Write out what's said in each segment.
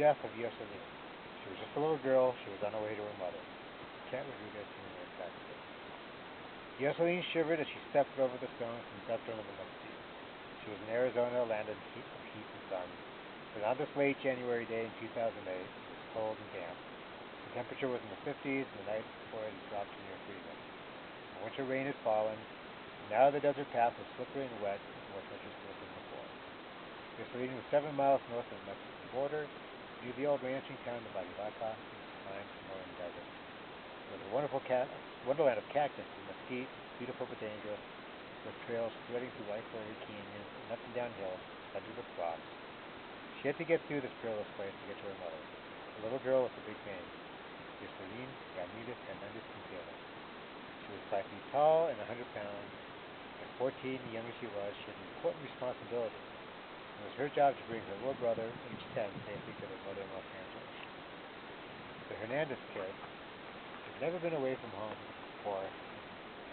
Death of Josseline. She was just a little girl. She was on her way to her mother. Cat Rodriguez and the Factory. Josseline shivered as she stepped over the stones and stepped under the milk sea. She was in Arizona, land of heat and sun. But on this late January day in 2008, it was cold and damp. The temperature was in the 50s, and the night before it had dropped to near freezing. The winter rain had fallen, and now the desert path was slippery and wet, and more treacherous than before. Josseline was 7 miles north of the Mexican border, near the old ranching town of Barivaca, in the prime northern desert. It was a wonderland of cactus and mesquite, beautiful but dangerous, with trails threading through isolated canyons and up and down hills studded with rocks. She had to get through this perilous place to get to her mother, a little girl with a big name, Josseline Ramirez Hernandez Quintero. She was 5 feet tall and 100 pounds. At 14, the younger she was, she had an important responsibility. It was her job to bring her little brother, age 10, safely to their mother in Los Angeles. The Hernandez kids had never been away from home before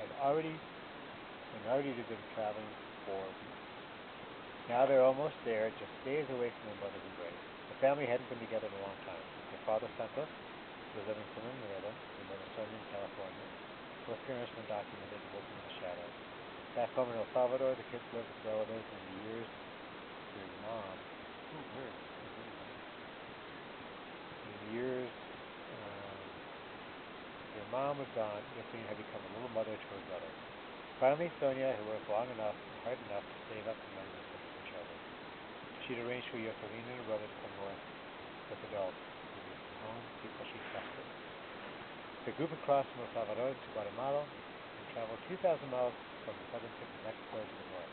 and already had been traveling for weeks. Now they're almost there, just days away from their mother's embrace. The family hadn't been together in a long time. Their father, Santos, was living full in Nueva, their mother, Sonia, in California. Both parents were documented working in the shadows. Back home in El Salvador, the kids lived with relatives, and in the years their mom, their mom was gone, Josseline had become a little mother to her brother. Finally, Sonia, who worked long enough and hard enough to save up the money to send for children, she'd arranged for Josseline and her brother to come north with adults who lived at home, people she trusted. The group had crossed from El Salvador to Guatemala and traveled 2,000 miles from the southern tip of Mexico to the north.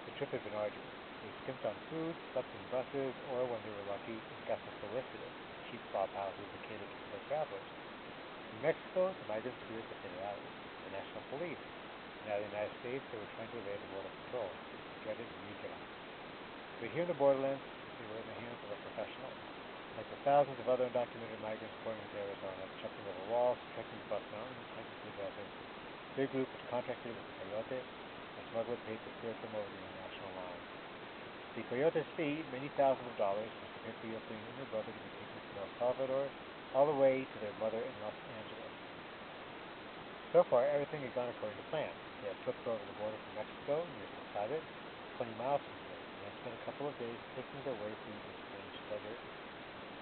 The trip had been arduous. They skimped on food, slept in buses, or, when they were lucky, in casas colectivas, cheap flop houses that catered to poor travelers. In Mexico, the migrants feared the federales, the national police. Now the United States, they were trying to evade the border patrol, the dreaded migra. But here in the borderlands, they were in the hands of a professional. Like the thousands of other undocumented migrants pouring into Arizona, jumping over walls, trekking across mountains, hiking through the desert, their group was contracted with the Coyote, a smuggler paid to steer them over the international line. The Coyote's fee, many thousands of dollars, was to pay for Josseline and her brother to be taken from El Salvador all the way to their mother in Los Angeles. So far, everything had gone according to plan. They had flipped over the border from Mexico, near Tuscaloosa, 20 miles from here, and they spent a couple of days picking their way through the strange desert,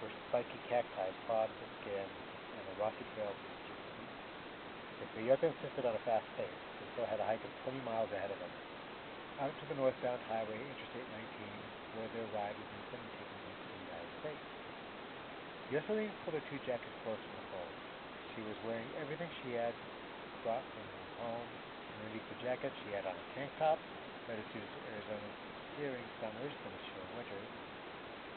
where spiky cacti clawed the skin, and the rocky trails lead to the east. The Coyote insisted on a fast pace. They still had a hike of 20 miles ahead of them, out to the northbound highway, Interstate 19, where their ride would meet them and take them into the United States. Josseline pulled her 2 jackets close to the fold. She was wearing everything she had brought from home. Underneath the jacket, she had on a tank top, better suited to Arizona's searing summers than its chill winters,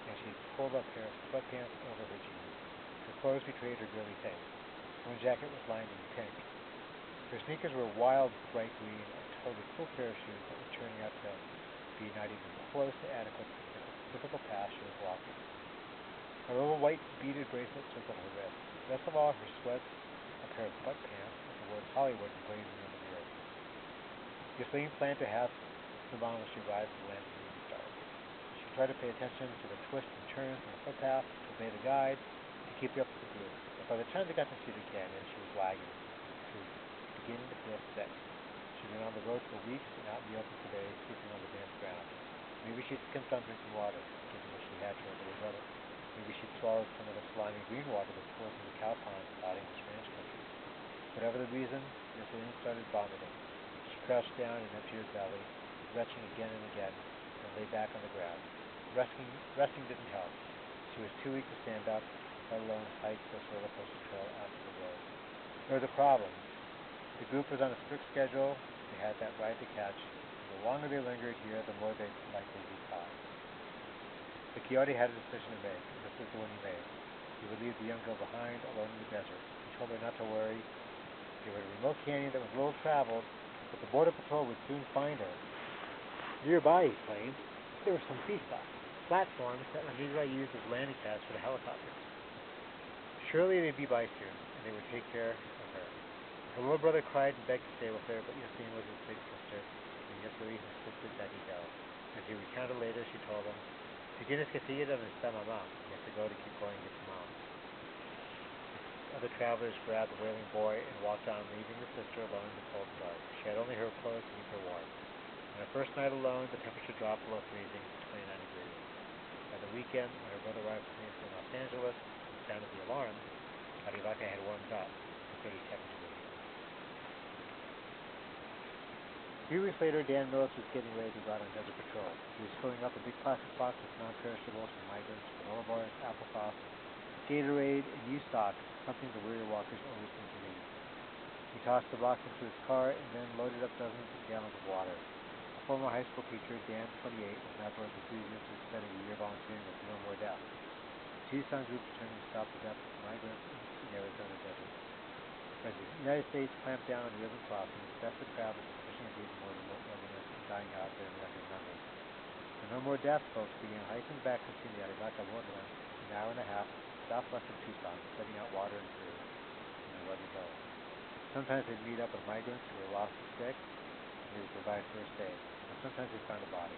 and she pulled up a pair of sweatpants over her jeans. Her clothes betrayed her girly face. One jacket was lined in pink. Her sneakers were wild bright green, a totally full pair of shoes that were turning out to be not even close to adequate for the typical path she was walking. A little white beaded bracelet circled her wrist. Best of all, her sweats, a pair of butt pants with the word Hollywood emblazoned on the rear. Josseline planned to have them on when she arrived at the land of the movie stars. She tried to pay attention to the twists and turns on the footpath, to obey the guide, to keep up with the group. But by the time they got to Cedar Canyon, she was lagging. She was beginning to feel sick. She'd been on the road for weeks and out in the open today, sleeping on the damp ground. Maybe she'd skimped on drinking water, given what she had to her little brother. Maybe she'd swallowed some of the slimy green water that pours into cow ponds dotting this ranch country. Whatever the reason, Josseline started vomiting. She crouched down and emptied her belly, retching again and again, and lay back on the ground. Resting didn't help. She was too weak to stand up, let alone hike this roller coaster trail out to the road. There was a problem. The group was on a strict schedule. They had that ride to catch. The longer they lingered here, the more they'd likely be caught. The Coyote had a decision to make, and this was the one he made. He would leave the young girl behind, alone in the desert. He told her not to worry. They were in a remote canyon that was little traveled, but the border patrol would soon find her. Nearby, he claimed, there were some pistas, platforms that La Migra used as landing pads for the helicopters. Surely they'd be by soon, and they would take care of her. Her little brother cried and begged to stay with her, but Josseline was his big sister, and Josseline insisted that he go. As he recounted later, she told him, Si tienes que seguir donde está mamá, you have to go to keep going to get to mom. Other travelers grabbed the wailing boy and walked on, leaving the sister alone in the cold dark. She had only her clothes to keep her warm. On her first night alone, the temperature dropped below freezing to 29 degrees. By the weekend, when her brother arrived from Los Angeles and sounded the alarm, Arivaka had warmed up to 37 degrees. 3 weeks later, Dan Mills was getting ready to go out on desert patrol. He was filling up a big plastic box with non-perishables for migrants, granola bars, applesauce, Gatorade, and used socks, something the weary walkers always seem to need. He tossed the box into his car and then loaded up dozens of gallons of water. A former high school teacher, Dan, 28, was an outdoors enthusiast who spent a year volunteering with No More Death. The Tucson group determined to stop the deaths of migrants in the Arizona desert. As the United States clamped down on the urban crossings, desperate travelers were pushing into even more remote wilderness and dying out there in record numbers. The No More Death folks began hiking back between the Arivaka wilderness, an hour and a half southwest of Tucson, setting out water and food in the rugged hills. Sometimes they'd meet up with migrants who were lost or sick, and they would provide first aid, and sometimes they'd find a body.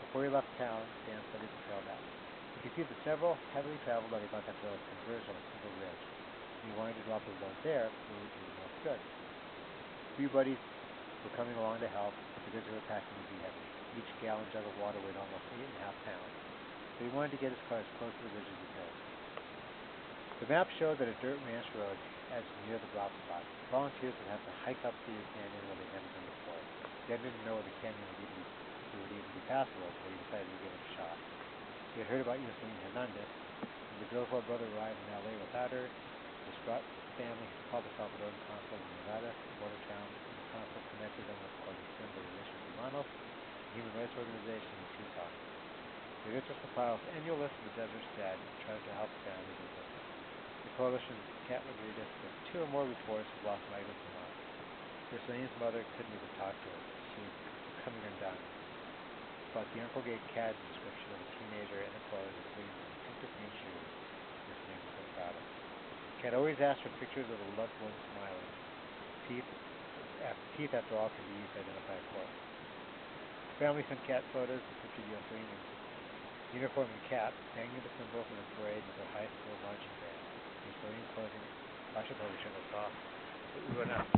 Before he left town, Dan studied the trail map. He could see the several heavily traveled Arivaka trails converge on a single ridge. He wanted to drop his load there, so he would do the most good. 3 buddies were coming along to help, but the goods they were packing would be heavy. Each gallon jug of water weighed almost 8.5 pounds, so he wanted to get his car as close to the ridge as he could. The map showed that a dirt ranch road heads near the drop spot. Volunteers would have to hike up through the canyon where they'd never been before. Dan didn't know the canyon would even be passable, but he decided to give it a shot. He had heard about Josseline Hernandez. When the girl's little brother arrived in L.A. without her, the Strutt family had called the Salvadoran consul in Nevada, the border town, and the consul connected them with Coalición de Derechos Humanos, a human rights organization in Tucson. The Derechos Humanos annual list of the desert's dead tried to help families with this. The coalition's Cat Rodriguez said 2 or more reports of lost migrants a month. Josseline's mother couldn't even talk to her. She was becoming undone. But the uncle gave Cat a description of a teenager in her clothes, including distinctive green shoes. Josseline was so proud of. Cat always asked for pictures of the loved ones smiling. Teeth, after all, can be used to identify a corpse. The family sent Cat photos and pictured Josseline in uniform and cap, banging the cymbals in a parade with her high school marching band. Josseline closing. I should probably turn this off. We run out.